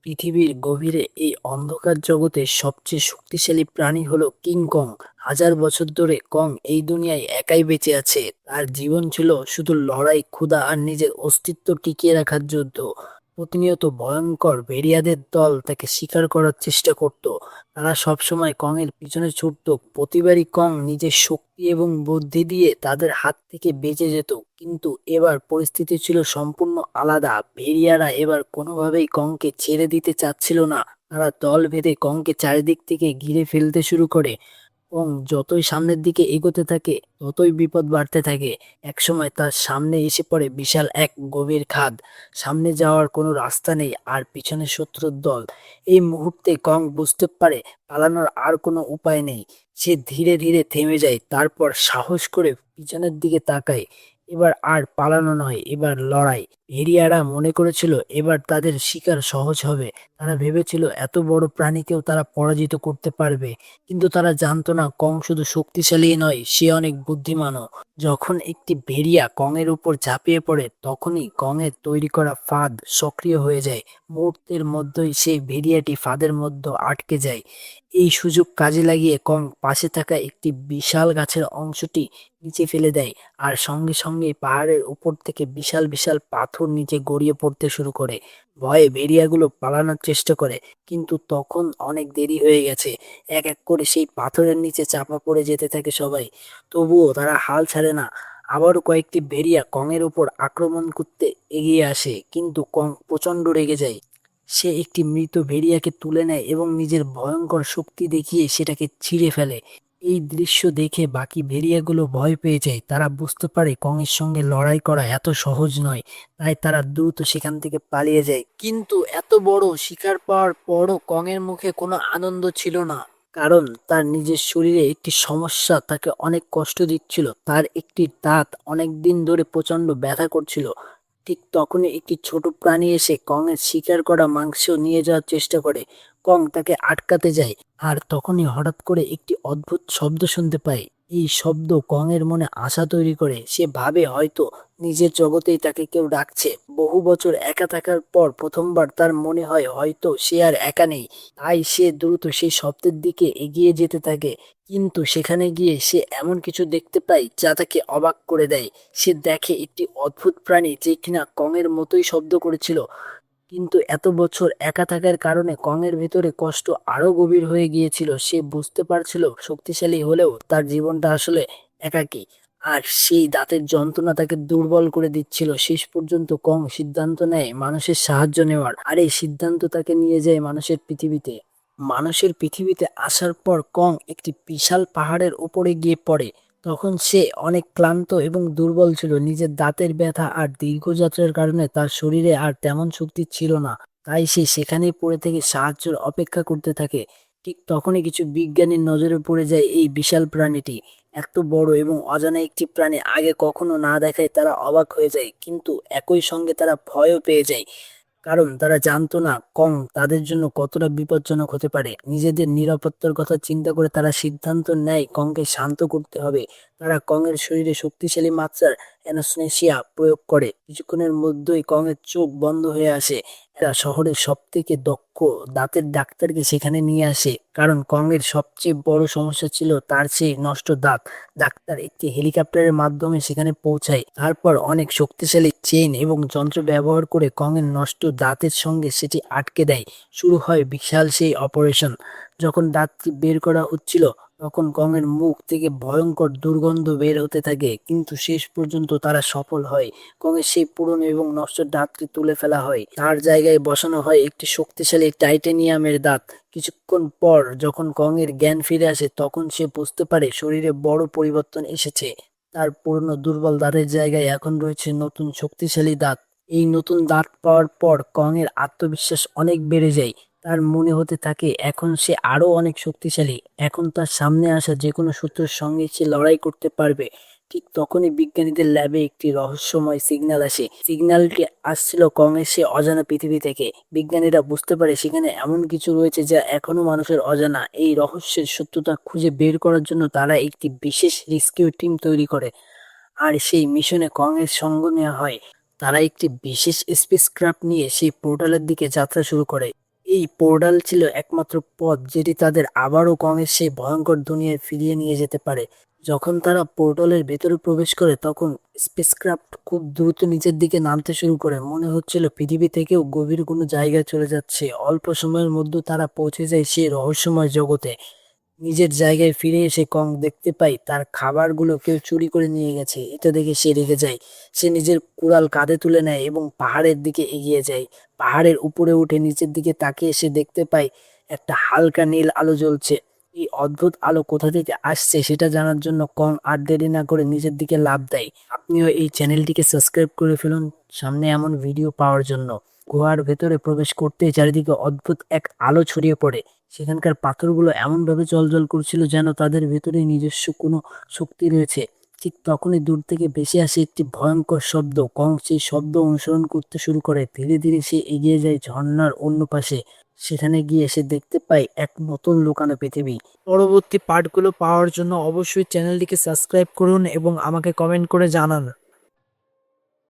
পৃথিবীর গভীরে এই অন্ধকার জগতে সবচেয়ে শক্তিশালী প্রাণী হলো কিং কং। হাজার বছর ধরে কং এই দুনিয়ায় একাই বেঁচে আছে। তার জীবন ছিল শুধু লড়াই, ক্ষুধা আর নিজের অস্তিত্ব টিকিয়ে রাখার যুদ্ধ। প্রতিনিয়ত ভয়ঙ্কর ভেড়িয়াদের দল তাকে শিকার করার চেষ্টা করত। তারা সবসময় কং এর পিছনে ছুটত। প্রতিবারই কং নিজের শক্তি এবং বুদ্ধি দিয়ে তাদের হাত থেকে বেঁচে যেত। কিন্তু এবার পরিস্থিতি ছিল সম্পূর্ণ আলাদা। ভেড়িয়ারা এবার কোনোভাবেই কংকে ছেড়ে দিতে চাচ্ছিল না। তারা দল বেঁধে কংকে চারিদিক থেকে ঘিরে ফেলতে শুরু করে। এবং যতই সামনের দিকে এগোতে থাকে ততই বিপদ বাড়তে থাকে। একসময় তার সামনে এসে পড়ে বিশাল এক গভীর খাদ। সামনে যাওয়ার কোনো রাস্তা নেই আর পিছনে শত্রুর দল। এই মুহূর্তে কং বুঝতে পারে পালানোর আর কোনো উপায় নেই। সে ধীরে ধীরে থেমে যায়, তারপর সাহস করে পিছনের দিকে তাকায়। এবার আর পালানো নয়, এবার লড়াই। ভেড়িয়ারা মনে করেছিল এবার তাদের শিকার সহজ হবে। তারা ভেবেছিল এত বড় প্রাণীকেও তারা পরাজিত করতে পারবে। কিন্তু তারা জানতো না কং শুধু শক্তিশালী নয়, সে অনেক বুদ্ধিমানও। যখন একটি ভেড়িয়া কংয়ের উপর ঝাঁপিয়ে পড়ে তখনই কংয়ের তৈরি করা ফাঁদ সক্রিয় হয়ে যায়। মুহূর্তের মধ্যেই সেই ভেড়িয়াটি ফাঁদের মধ্যে আটকে যায়। এই সুযোগ কাজে লাগিয়ে কং পাশে থাকা একটি বিশাল গাছের অংশটি নিচে ফেলে দেয়। আর সঙ্গে সঙ্গে পাহাড়ের উপর থেকে বিশাল বিশাল পাথর নিচে গড়িয়ে পড়তে শুরু করে। ভয়ে ভেড়িয়াগুলো পালানোর চেষ্টা করে, কিন্তু তখন অনেক দেরি হয়ে গেছে। এক এক করে সেই পাথরের নিচে চাপা পড়ে যেতে থাকে সবাই। তবুও তারা হাল ছাড়ে না। আবারও কয়েকটি ভেড়িয়া কংয়ের উপর আক্রমণ করতে এগিয়ে আসে, কিন্তু কং প্রচণ্ড রেগে যায়। সে একটি মৃত ভেড়িয়াকে তুলে নেয় এবং নিজের ভয়ঙ্কর শক্তি দেখিয়ে সেটাকে ছিঁড়ে ফেলে। এই দৃশ্য দেখে বাকি ভেড়িয়াগুলো ভয় পেয়ে যায়। তারা বুঝতে পারে কংয়ের সঙ্গে লড়াই করা এত সহজ নয়। তাই তারা দ্রুত সেখান থেকে পালিয়ে যায়। কিন্তু এত বড় শিকার পাওয়ার পরও কংয়ের মুখে কোনো আনন্দ ছিল না। কারণ তার নিজের শরীরে একটি সমস্যা তাকে অনেক কষ্ট দিচ্ছিল। তার একটি দাঁত অনেক দিন ধরে প্রচণ্ড ব্যথা করছিল। ঠিক তখনই একটি ছোট প্রাণী এসে কংয়ের শিকার করা মাংস নিয়ে যাওয়ার চেষ্টা করে। কং তাকে আটকাতে যায়। আর তখনই হঠাৎ করে একটি অদ্ভুত শব্দ শুনতে পায়। এই শব্দ কংয়ের মনে আশা তৈরি করে। সে ভাবে হয়তো নিজের জগতেই তাকে কেউ ডাকছে। বহু বছর একা থাকার পর প্রথমবার তার মনে হয় হয়তো সে আর একা নেই। তাই সে দ্রুত সেই শব্দের দিকে এগিয়ে যেতে থাকে। কিন্তু সেখানে গিয়ে সে এমন কিছু দেখতে পায় যা তাকে অবাক করে দেয়। সে দেখে একটি অদ্ভুত প্রাণী যে কিনা কংয়ের মতোই শব্দ করেছিল। কিন্তু এত বছর একা থাকার কারণে কংয়ের ভেতরে কষ্ট আরো গভীর হয়ে গিয়েছিল। সে বুঝতে পারছিল শক্তিশালী হলেও তার জীবনটা আসলে একাকী। আর সেই দাঁতের যন্ত্রণা তাকে দুর্বল করে দিচ্ছিল। শেষ পর্যন্ত কং সিদ্ধান্ত নেয় মানুষের সাহায্য নেওয়ার। আর এই সিদ্ধান্ত তাকে নিয়ে যায় মানুষের পৃথিবীতে আসার পর কং একটি বিশাল পাহাড়ের উপরে গিয়ে পড়ে। তখন সে অনেক ক্লান্ত এবং দুর্বল ছিল। নিজের দাঁতের ব্যথা আর দীর্ঘ যাত্রার কারণে তার শরীরে আর তেমন শক্তি ছিল না। তাই সে সেখানেই পড়ে থেকে সাহায্যের অপেক্ষা করতে থাকে। ঠিক তখনই কিছু বিজ্ঞানীর নজরে পড়ে যায় এই বিশাল প্রাণীটি। এত বড় এবং অজানা একটি প্রাণী আগে কখনো না দেখায় তারা অবাক হয়ে যায়, কিন্তু একই সঙ্গে তারা ভয়ও পেয়ে যায়। কারণ তারা জানতো না কং তাদের জন্য কতটা বিপজ্জনক হতে পারে। নিজেদের নিরাপত্তার কথা চিন্তা করে তারা সিদ্ধান্ত নেয় কংকে শান্ত করতে হবে। তারা কংয়ের শরীরে শক্তিশালী মাত্রার অ্যানাস্থেসিয়া প্রয়োগ করে। কিছুক্ষণের মধ্যেই কংয়ের চোখ বন্ধ হয়ে আসে। এরা শহরের সবথেকে দক্ষ দাঁতের ডাক্তারকে সেখানে নিয়ে আসে, কারণ কংয়ের সবচেয়ে বড় সমস্যা ছিল তার সেই নষ্ট দাঁত। ডাক্তার একটি হেলিকপ্টারের মাধ্যমে সেখানে পৌঁছায়। তারপর অনেক শক্তিশালী চেইন এবং যন্ত্র ব্যবহার করে কংয়ের নষ্ট দাঁতের সঙ্গে সেটি আটকে দেয়। শুরু হয় বিশাল সেই অপারেশন। যখন দাঁতটি বের করা হচ্ছিল তখন কংয়ের মুখ থেকে ভয়ঙ্কর দুর্গন্ধ বের হতে থাকে, কিন্তু শেষ পর্যন্ত তারা সফল হয়। কংয়ের সেই পুরনো এবং নষ্ট দাঁতটি তুলে ফেলা হয়। তার জায়গায় বসানো হয় একটি শক্তিশালী টাইটেনিয়ামের দাঁত। কিছুক্ষণ পর যখন কংয়ের জ্ঞান ফিরে আসে তখন সে বুঝতে পারে শরীরে বড় পরিবর্তন এসেছে। তার পুরনো দুর্বল দাঁতের জায়গায় এখন রয়েছে নতুন শক্তিশালী দাঁত। এই নতুন দাঁত পাওয়ার পর কংয়ের আত্মবিশ্বাস অনেক বেড়ে যায়। তার মনে হতে থাকে এখন সে আরো অনেক শক্তিশালী। এখন তার সামনে আসা যে কোনো শত্রুর সঙ্গে সে লড়াই করতে পারবে। ঠিক তখনই বিজ্ঞানীদের ল্যাবে একটি রহস্যময় সিগন্যাল আসে। সিগন্যালটি আসছিল কংয়ের সে অজানা পৃথিবী থেকে। বিজ্ঞানীরা বুঝতে পারে সেখানে এমন কিছু রয়েছে যা এখনো মানুষের অজানা। এই রহস্যের সত্যতা খুঁজে বের করার জন্য তারা একটি বিশেষ রেস্কিউ টিম তৈরি করে। আর সেই মিশনে কংয়ের সঙ্গ নেওয়া হয়। তারা একটি বিশেষ স্পেসক্রাফট নিয়ে সেই পোর্টালের দিকে যাত্রা শুরু করে। এই পোর্টাল ছিল একমাত্র পথ যেটি তাদের আবারও কংয়ের সেই ভয়ঙ্কর দুনিয়ায় ফিরিয়ে নিয়ে যেতে পারে। যখন তারা পোর্টালের ভেতরে প্রবেশ করে তখন স্পেসক্রাফট খুব দ্রুত নিচের দিকে নামতে শুরু করে। মনে হচ্ছিল পৃথিবী থেকেও গভীর কোনো জায়গায় চলে যাচ্ছে। অল্প সময়ের মধ্যে তারা পৌঁছে যায় সেই রহস্যময় জগতে। নিজের জায়গায় ফিরে এসে কং দেখতে পাই তার খাবারগুলো কেউ চুরি করে নিয়ে গেছে। এটা দেখে সে রেগে যায়। সে নিজের কুড়াল কাঁধে তুলে নেয় এবং পাহাড়ের দিকে এগিয়ে যায়। পাহাড়ের উপরে উঠে নিচের দিকে তাকিয়ে সে দেখতে পায় একটা হালকা নীল আলো জ্বলছে। এই অদ্ভুত আলো কোথা থেকে আসছে সেটা জানার জন্য কং আর দেরি না করে নিচের দিকে লাফ দেয়। আপনিও এই চ্যানেলটিকে সাবস্ক্রাইব করে ফেলুন সামনে এমন ভিডিও পাওয়ার জন্য। গুহার ভেতরে প্রবেশ করতেই চারিদিকে অদ্ভুত এক আলো ছড়িয়ে পড়ে। সেখানকার পাথরগুলো এমনভাবে জ্বলজ্বল করছিল যেন তাদের ভেতরে নিজস্ব কোনো শক্তি রয়েছে। ঠিক তখনই দূর থেকে ভেসে আসে একটি ভয়ঙ্কর শব্দ। কং সেই শব্দ অনুসরণ করতে শুরু করে। ধীরে ধীরে সে এগিয়ে যায় ঝর্ণার অন্য পাশে। সেখানে গিয়ে সে দেখতে পায় এক নতুন লুকানো পৃথিবী। পরবর্তী পার্টগুলো পাওয়ার জন্য অবশ্যই চ্যানেলটিকে সাবস্ক্রাইব করুন এবং আমাকে কমেন্ট করে জানান।